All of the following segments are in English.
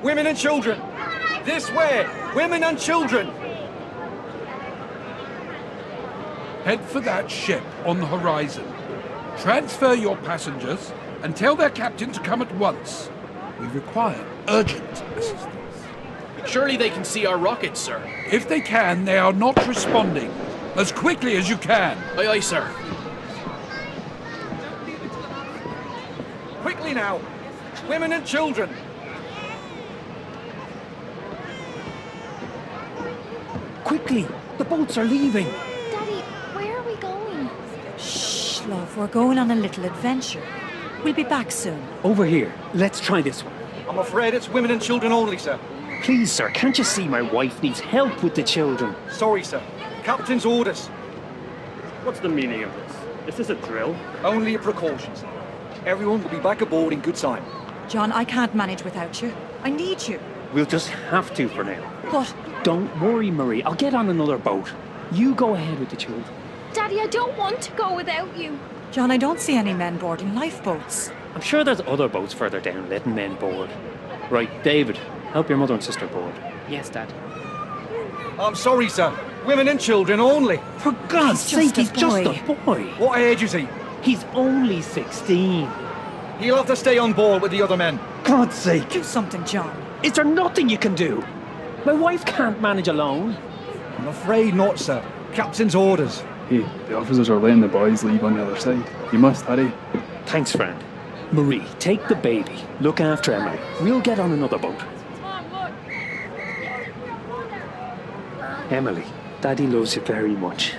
Women and children! This way! Women and children! Head for that ship on the horizon. Transfer your passengers and tell their captain to come at once. We require urgent assistance. Surely they can see our rockets, sir. If they can, they are not responding. As quickly as you can. Aye, aye, sir. Quickly now! Women and children! Quickly! The boats are leaving! Daddy, where are we going? Shh, love, we're going on a little adventure. We'll be back soon. Over here. Let's try this one. I'm afraid it's women and children only, sir. Please, sir, can't you see my wife needs help with the children? Sorry, sir. Captain's orders. What's the meaning of this? Is this a drill? Only a precaution, sir. Everyone will be back aboard in good time. John, I can't manage without you. I need you. We'll just have to for now. But Don't worry, Marie. I'll get on another boat. You go ahead with the children. Daddy, I don't want to go without you. John, I don't see any men boarding lifeboats. I'm sure there's other boats further down letting men board. Right, David, help your mother and sister board. Yes, Dad. I'm sorry, sir. Women and children only. For God's sake, he's just boy. a boy. What age is he? He's only 16. He'll have to stay on board with the other men. God's sake. Do something, John. Is there nothing you can do? My wife can't manage alone. I'm afraid not, sir. Captain's orders. Hey, the officers are letting the boys leave on the other side. You must hurry. Thanks, friend. Marie, take the baby. Look after Emily. We'll get on another boat. Emily, Daddy loves you very much.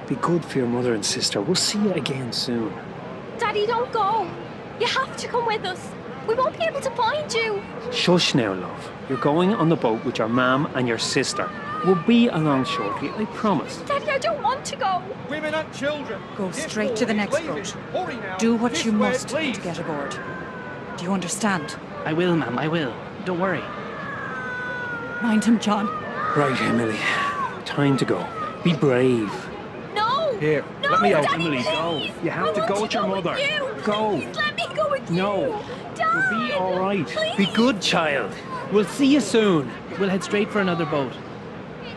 Be good for your mother and sister. We'll see you again soon. Daddy, don't go. You have to come with us. We won't be able to find you. Shush now, love. You're going on the boat with your mum and your sister. We'll be along shortly, I promise. Daddy, I don't want to go. Women and children. Go This straight way, to the next please. boat. Hurry now. Do what This you way, must please. to get aboard. Do you understand? I will, ma'am, I will. Don't worry. Mind him, John. Right, Emily. Time to go. Be brave. No. Here, No, let me out. Daddy, Emily, go. please. You have I to want go with your mother. you. Go. Please let me go with No. you. Dad. We'll be all right. Please. Be good, child. We'll see you soon. We'll head straight for another boat.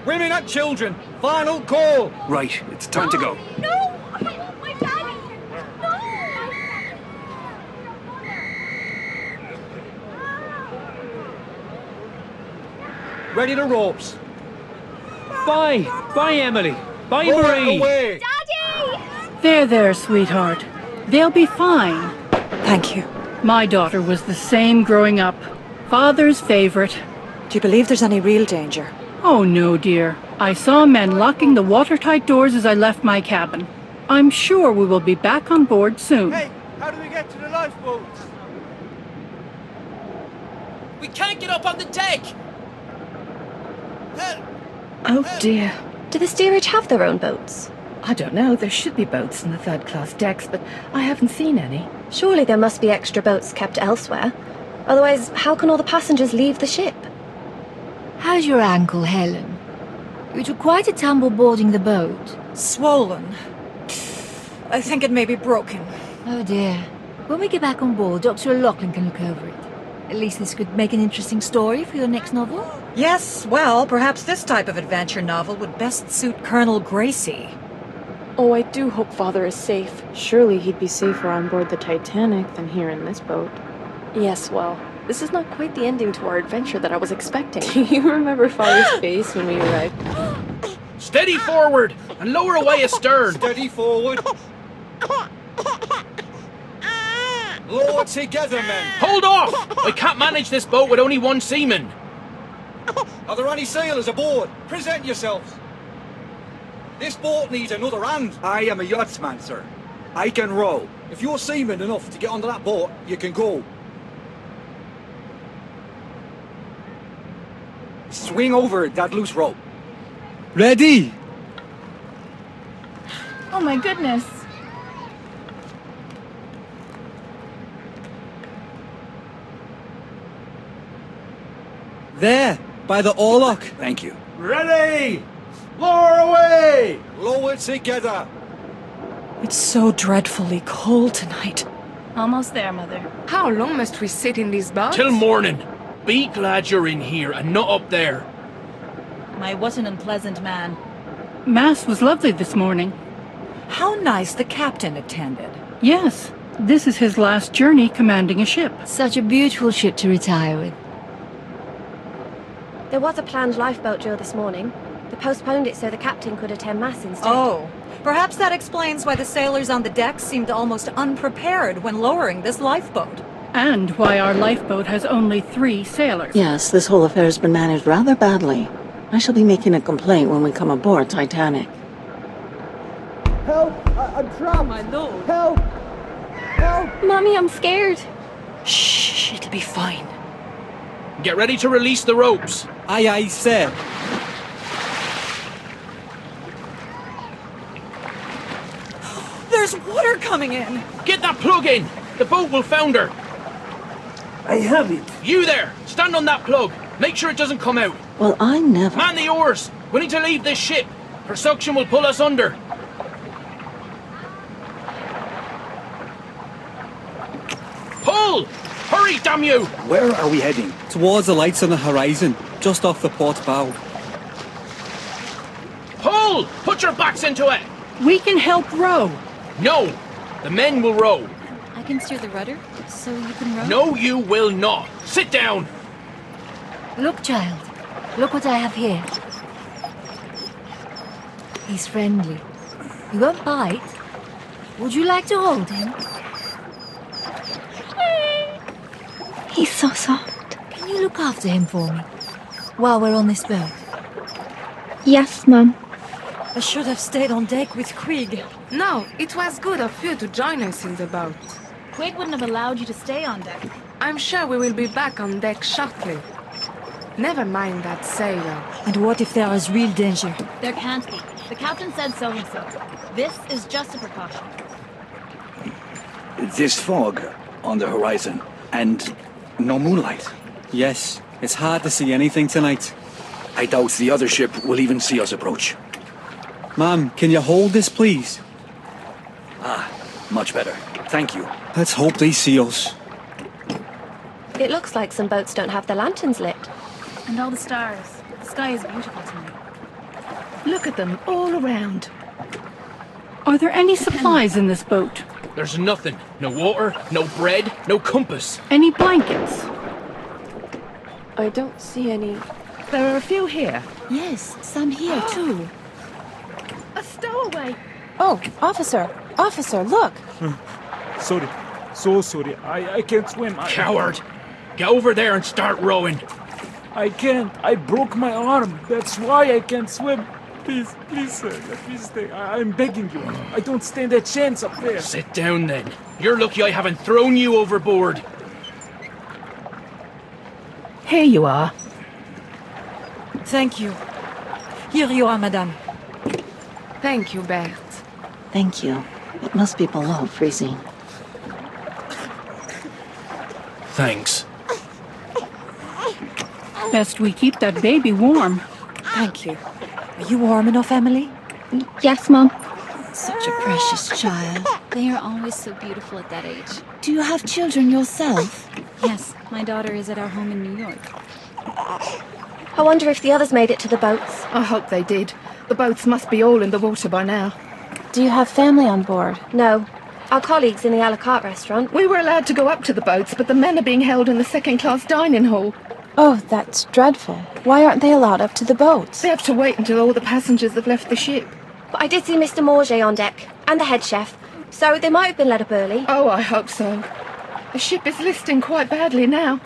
Women and children. Final call. Right, it's time to go. No. I want my daddy. No. Ready the ropes. Bye. Bye, Emily. Bye, Roll Marie. away. Daddy. There, sweetheart. They'll be fine. Thank you. My daughter was the same growing up. Father's favorite. Do you believe there's any real danger? Oh no, dear. I saw men locking the watertight doors as I left my cabin. I'm sure we will be back on board soon. Hey, how do we get to the lifeboats? We can't get up on the deck! Help! Oh dear. Do the steerage have their own boats? I don't know. There should be boats in the third-class decks, but I haven't seen any. Surely there must be extra boats kept elsewhere. Otherwise, how can all the passengers leave the ship? How's your ankle, Helen? You took quite a tumble boarding the boat. Swollen. I think it may be broken. Oh dear. When we get back on board, Dr. O'Loughlin can look over it. At least this could make an interesting story for your next novel. Yes, well, perhaps this type of adventure novel would best suit Colonel Gracie. Oh, I do hope Father is safe. Surely he'd be safer on board the Titanic than here in this boat. Yes, well, this is not quite the ending to our adventure that I was expecting. Do you remember Father's face when we arrived? Steady forward and lower away astern. Steady forward. Lower together, men. Hold off! I can't manage this boat with only one seaman. Are there any sailors aboard? Present yourselves. This boat needs another hand. I am a yachtsman, sir. I can row. If you're seaman enough to get onto that boat, you can go. Swing over that loose rope. Ready? Oh my goodness. There, by the oarlock. Thank you. Ready! Lower away! Lower together. It's so dreadfully cold tonight. Almost there, Mother. How long must we sit in this boat? Till morning. Be glad you're in here and not up there. I wasn't an unpleasant man. Mass was lovely this morning. How nice the captain attended. Yes, this is his last journey commanding a ship. Such a beautiful ship to retire with. There was a planned lifeboat drill this morning. They postponed it so the captain could attend Mass instead. Oh, perhaps that explains why the sailors on the deck seemed almost unprepared when lowering this lifeboat. And why our lifeboat has only 3 sailors. Yes, this whole affair has been managed rather badly. I shall be making a complaint when we come aboard Titanic. Help! I'm trapped! My lord! Help! Help! Mommy, I'm scared. Shh, it'll be fine. Get ready to release the ropes. Aye, aye, sir. There's water coming in! Get that plug in. The boat will founder. I have it. You there, stand on that plug. Make sure it doesn't come out. Well, I never... Man the oars. We need to leave this ship. Her suction will pull us under. Pull! Hurry, damn you! Where are we heading? Towards the lights on the horizon, just off the port bow. Pull! Put your backs into it! We can help row. No! The men will row. I can steer the rudder, so you can row? No, you will not. Sit down! Look, child. Look what I have here. He's friendly. He won't bite. Would you like to hold him? He's so soft. Can you look after him for me? While we're on this boat? Yes, Mum. I should have stayed on deck with Krieg. No, it was good of you to join us in the boat. Quig wouldn't have allowed you to stay on deck. I'm sure we will be back on deck shortly. Never mind that sailor. And what if there is real danger? There can't be. The captain said so himself. This is just a precaution. This fog on the horizon and no moonlight. Yes, it's hard to see anything tonight. I doubt the other ship will even see us approach. Ma'am, can you hold this, please? Ah, much better. Thank you. Let's hope they see us. It looks like some boats don't have their lanterns lit. And all the stars. The sky is beautiful tonight. Look at them all around. Are there any supplies in this boat? There's nothing. No water, no bread, no compass. Any blankets? I don't see any. There are a few here. Yes, some here too. A stowaway. Oh, officer! Officer, look! Sorry. So sorry. I can't swim. Coward! Get over there and start rowing. I can't. I broke my arm. That's why I can't swim. Please, please, sir, let me stay. I'm begging you. I don't stand a chance up there. Sit down then. You're lucky I haven't thrown you overboard. Here you are. Thank you. Here you are, madame. Thank you, Bert. Thank you. It must be below freezing. Thanks. Best we keep that baby warm. Thank you. Are you warm enough, Emily? Yes, Mum. Such a precious child. They are always so beautiful at that age. Do you have children yourself? Yes, my daughter is at our home in New York. I wonder if the others made it to the boats. I hope they did. The boats must be all in the water by now. Do you have family on board? No. Our colleagues in the a la carte restaurant. We were allowed to go up to the boats, but the men are being held in the second-class dining hall. Oh, that's dreadful. Why aren't they allowed up to the boats? They have to wait until all the passengers have left the ship. But I did see Mr. Morget on deck, and the head chef, so they might have been let up early. Oh, I hope so. The ship is listing quite badly now.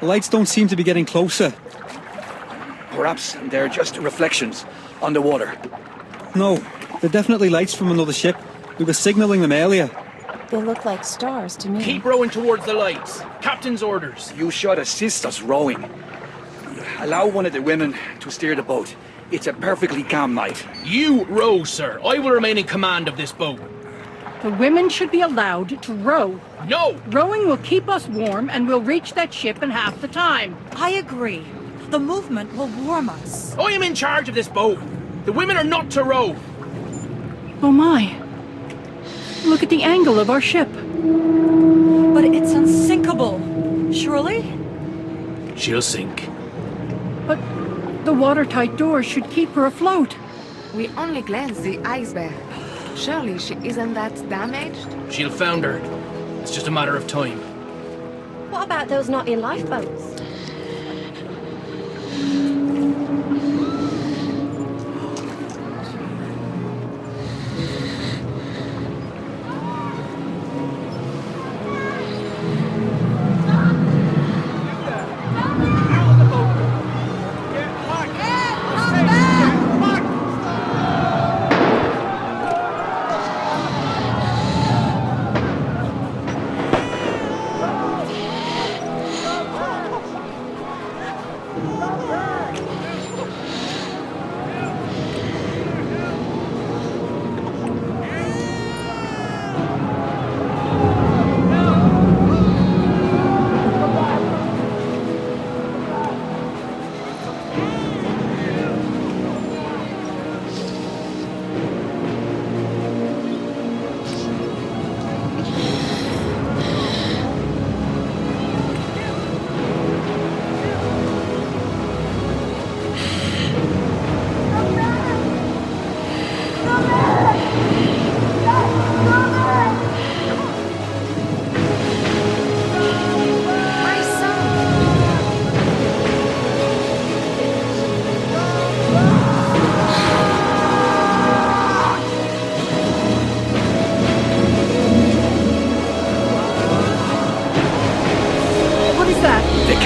The lights don't seem to be getting closer. Perhaps they're just reflections on the water. No, they're definitely lights from another ship. We were signalling them earlier. They look like stars to me. Keep rowing towards the lights. Captain's orders. You should assist us rowing. Allow one of the women to steer the boat. It's a perfectly calm night. You row, sir. I will remain in command of this boat. The women should be allowed to row. No! Rowing will keep us warm and we'll reach that ship in half the time. I agree. The movement will warm us. I am in charge of this boat. The women are not to row. Oh my. Look at the angle of our ship. But it's unsinkable. Surely? She'll sink. But the watertight doors should keep her afloat. We only glanced the iceberg. Surely she isn't that damaged? She'll founder. It's just a matter of time. What about those not in lifeboats?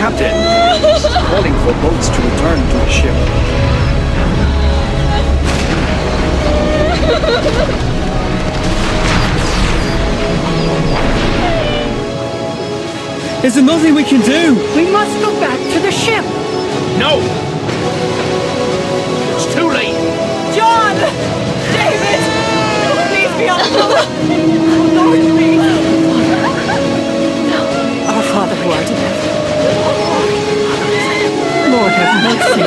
Captain, calling for boats to return to the ship. Is there nothing we can do? We must go back to the ship. No! It's too late. John! David! Please be on board! Lord, please! Our Father who art in heaven. Lord have mercy.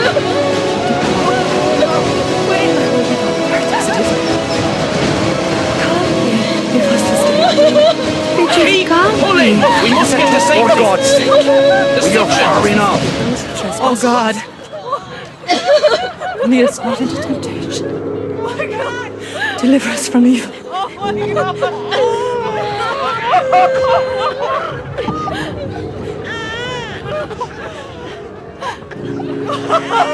Keep pulling! We must get to safety! For God's sake! We are far enough! Oh God! Lead us not into temptation. Deliver us from evil.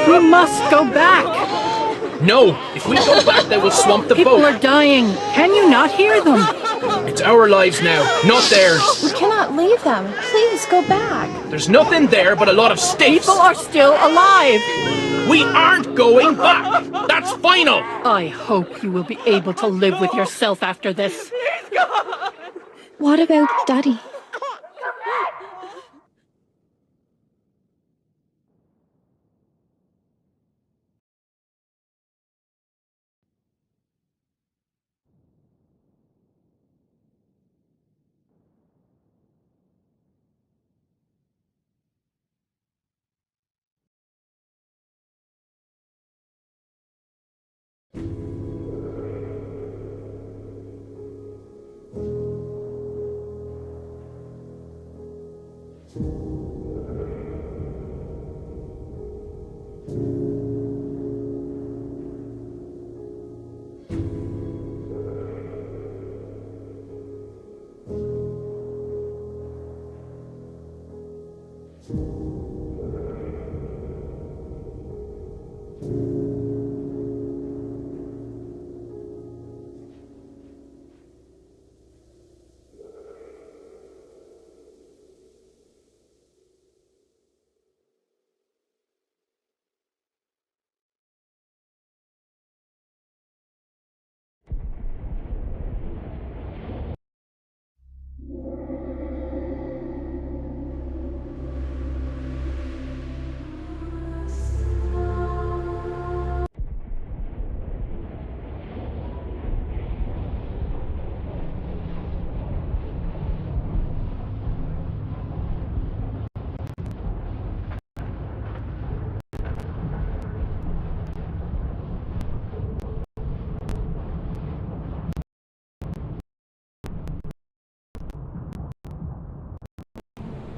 We must go back. No! If we go back, they will swamp the People boat. are dying. Can you not hear them? It's our lives now, not theirs. We cannot leave them. Please go back. There's nothing there but a lot of sticks. People are still alive. We aren't going back. That's final. I hope you will be able to live with yourself after this. What about Daddy?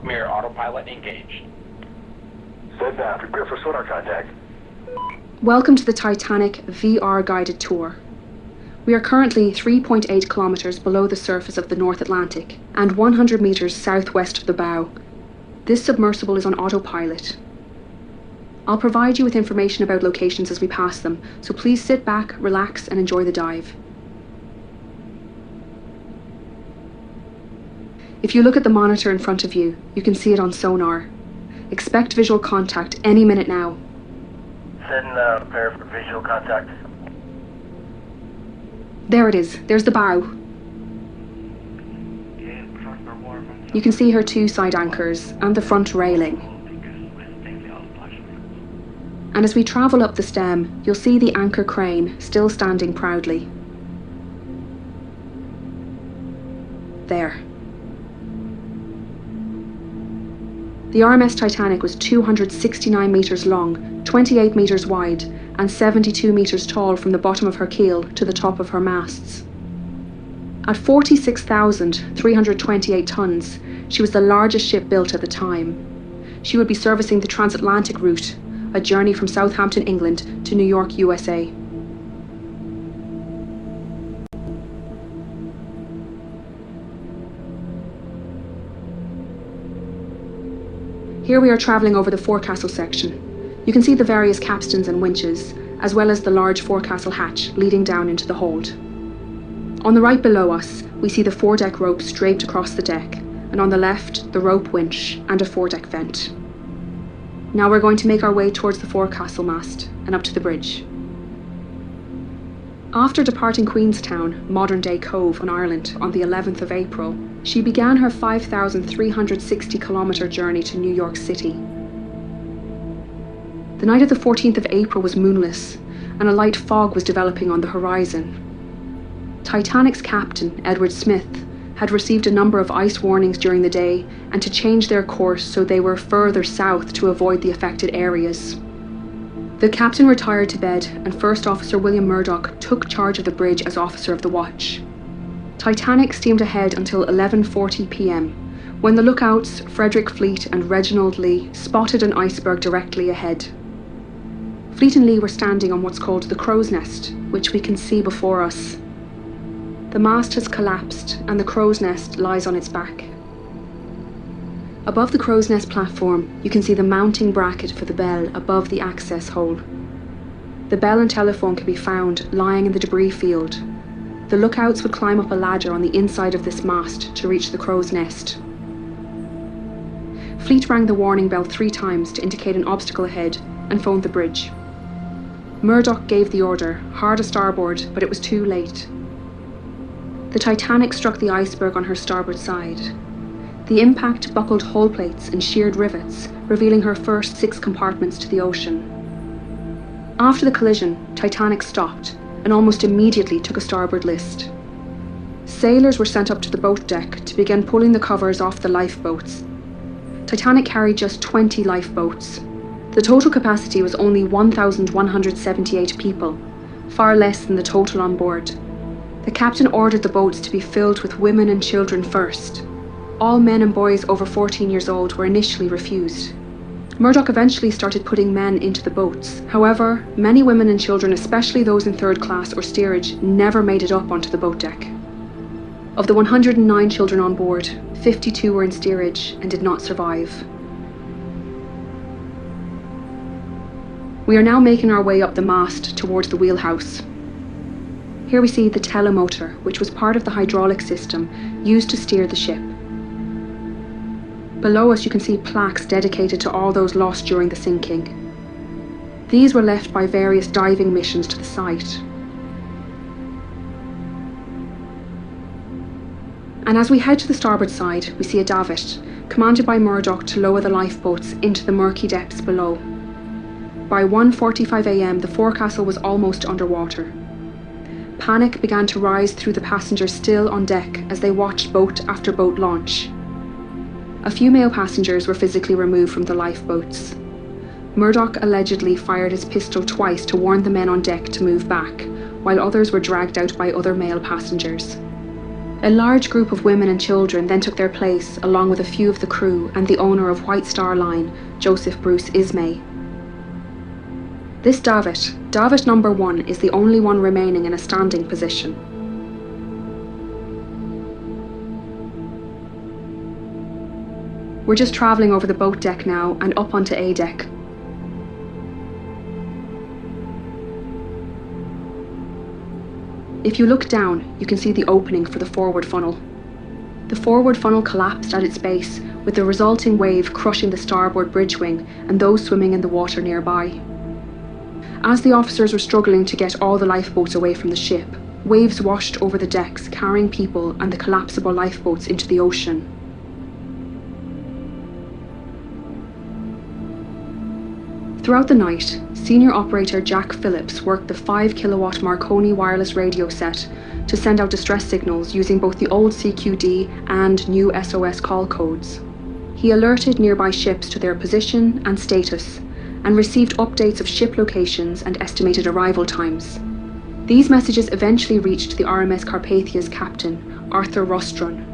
Mirror autopilot engaged. Set down. Prepare for sonar contact. Welcome to the Titanic VR guided tour. We are currently 3.8 kilometers below the surface of the North Atlantic and 100 meters southwest of the bow. This submersible is on autopilot. I'll provide you with information about locations as we pass them, so please sit back, relax, and enjoy the dive. If you look at the monitor in front of you, you can see it on sonar. Expect visual contact any minute now. Setting prepare for visual contact. There it is. There's the bow. You can see her two side anchors and the front railing. And as we travel up the stem, you'll see the anchor crane still standing proudly. There. The RMS Titanic was 269 metres long, 28 metres wide, and 72 metres tall from the bottom of her keel to the top of her masts. At 46,328 tonnes, she was the largest ship built at the time. She would be servicing the transatlantic route, a journey from Southampton, England to New York, USA. Here we are travelling over the forecastle section. You can see the various capstans and winches, as well as the large forecastle hatch leading down into the hold. On the right below us, we see the foredeck ropes draped across the deck, and on the left, the rope winch and a foredeck vent. Now we're going to make our way towards the forecastle mast and up to the bridge. After departing Queenstown, modern-day Cove in Ireland, on the 11th of April, she began her 5,360-kilometre journey to New York City. The night of the 14th of April was moonless, and a light fog was developing on the horizon. Titanic's captain, Edward Smith, had received a number of ice warnings during the day and to change their course so they were further south to avoid the affected areas. The captain retired to bed, and First Officer William Murdoch took charge of the bridge as officer of the watch. Titanic steamed ahead until 11:40 p.m, when the lookouts Frederick Fleet and Reginald Lee spotted an iceberg directly ahead. Fleet and Lee were standing on what's called the crow's nest, which we can see before us. The mast has collapsed and the crow's nest lies on its back. Above the crow's nest platform, you can see the mounting bracket for the bell above the access hole. The bell and telephone can be found lying in the debris field. The lookouts would climb up a ladder on the inside of this mast to reach the crow's nest. Fleet rang the warning bell 3 times to indicate an obstacle ahead and phoned the bridge. Murdoch gave the order, hard a starboard, but it was too late. The Titanic struck the iceberg on her starboard side. The impact buckled hull plates and sheared rivets, revealing her first 6 compartments to the ocean. After the collision, Titanic stopped and almost immediately took a starboard list. Sailors were sent up to the boat deck to begin pulling the covers off the lifeboats. Titanic carried just 20 lifeboats. The total capacity was only 1,178 people, far less than the total on board. The captain ordered the boats to be filled with women and children first. All men and boys over 14 years old were initially refused. Murdoch eventually started putting men into the boats. However, many women and children, especially those in third class or steerage, never made it up onto the boat deck. Of the 109 children on board, 52 were in steerage and did not survive. We are now making our way up the mast towards the wheelhouse. Here we see the telemotor, which was part of the hydraulic system used to steer the ship. Below us you can see plaques dedicated to all those lost during the sinking. These were left by various diving missions to the site. And as we head to the starboard side, we see a davit, commanded by Murdoch to lower the lifeboats into the murky depths below. By 1:45 a.m, the forecastle was almost underwater. Panic began to rise through the passengers still on deck as they watched boat after boat launch. A few male passengers were physically removed from the lifeboats. Murdoch allegedly fired his pistol twice to warn the men on deck to move back, while others were dragged out by other male passengers. A large group of women and children then took their place along with a few of the crew and the owner of White Star Line, Joseph Bruce Ismay. This davit, davit number 1, is the only one remaining in a standing position. We're just travelling over the boat deck now and up onto A deck. If you look down, you can see the opening for the forward funnel. The forward funnel collapsed at its base, with the resulting wave crushing the starboard bridge wing and those swimming in the water nearby. As the officers were struggling to get all the lifeboats away from the ship, waves washed over the decks, carrying people and the collapsible lifeboats into the ocean. Throughout the night, senior operator Jack Phillips worked the 5-kilowatt Marconi wireless radio set to send out distress signals using both the old CQD and new SOS call codes. He alerted nearby ships to their position and status, and received updates of ship locations and estimated arrival times. These messages eventually reached the RMS Carpathia's captain, Arthur Rostron,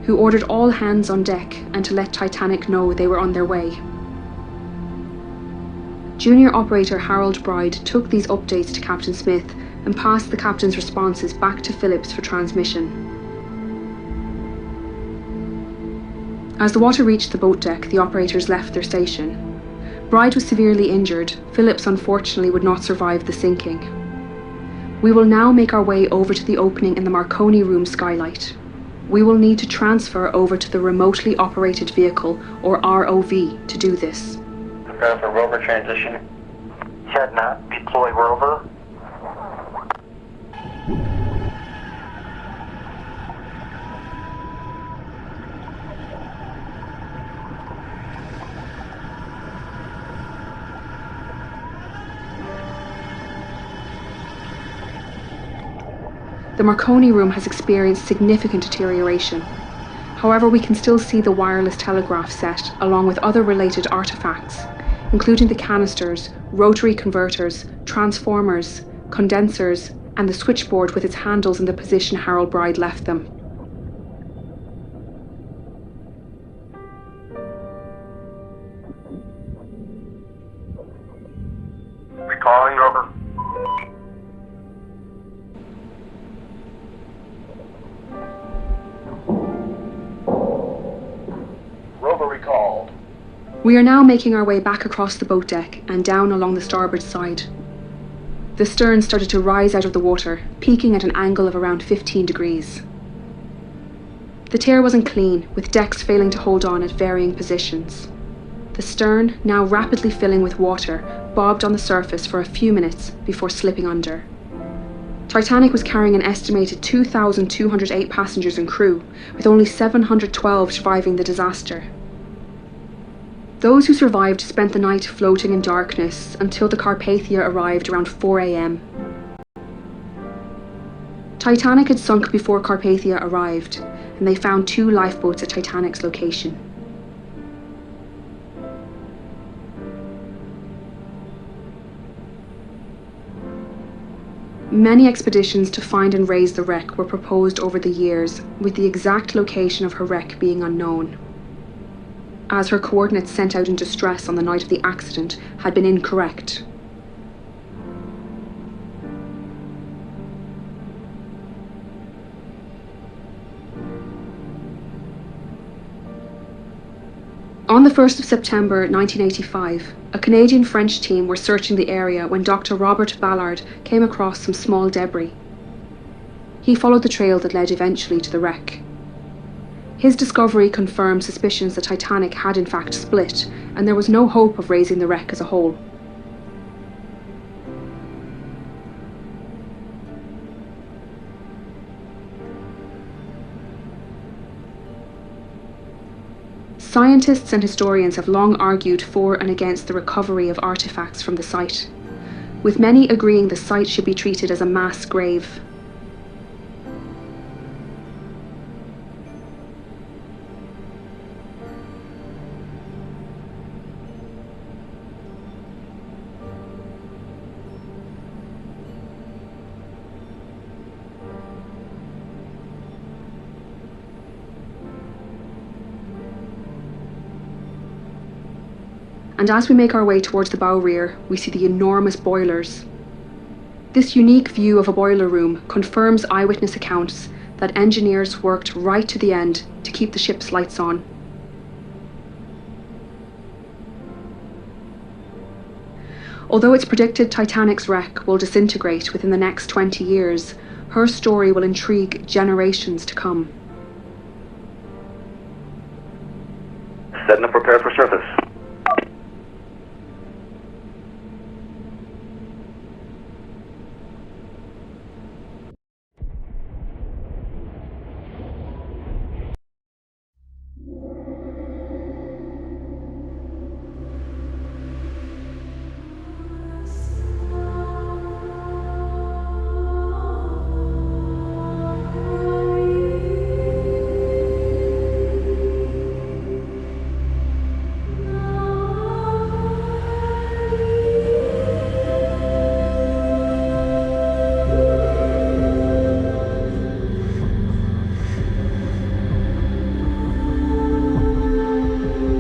who ordered all hands on deck and to let Titanic know they were on their way. Junior operator Harold Bride took these updates to Captain Smith and passed the captain's responses back to Phillips for transmission. As the water reached the boat deck, the operators left their station. Bride was severely injured. Phillips unfortunately would not survive the sinking. We will now make our way over to the opening in the Marconi room skylight. We will need to transfer over to the remotely operated vehicle, or ROV, to do this. Prepare for rover transition. Head not. Deploy rover. The Marconi room has experienced significant deterioration. However, we can still see the wireless telegraph set along with other related artifacts, including the canisters, rotary converters, transformers, condensers, and the switchboard with its handles in the position Harold Bride left them. Recalling rover. Rover recalled. We are now making our way back across the boat deck and down along the starboard side. The stern started to rise out of the water, peaking at an angle of around 15 degrees. The tear wasn't clean, with decks failing to hold on at varying positions. The stern, now rapidly filling with water, bobbed on the surface for a few minutes before slipping under. Titanic was carrying an estimated 2,208 passengers and crew, with only 712 surviving the disaster. Those who survived spent the night floating in darkness until the Carpathia arrived around 4 a.m. Titanic had sunk before Carpathia arrived, and they found 2 lifeboats at Titanic's location. Many expeditions to find and raise the wreck were proposed over the years, with the exact location of her wreck being unknown, as her coordinates sent out in distress on the night of the accident had been incorrect. On the 1st of September 1985, a Canadian-French team were searching the area when Dr. Robert Ballard came across some small debris. He followed the trail that led eventually to the wreck. His discovery confirmed suspicions the Titanic had in fact split, and there was no hope of raising the wreck as a whole. Scientists and historians have long argued for and against the recovery of artefacts from the site, with many agreeing the site should be treated as a mass grave. And as we make our way towards the bow rear, we see the enormous boilers. This unique view of a boiler room confirms eyewitness accounts that engineers worked right to the end to keep the ship's lights on. Although it's predicted Titanic's wreck will disintegrate within the next 20 years, her story will intrigue generations to come.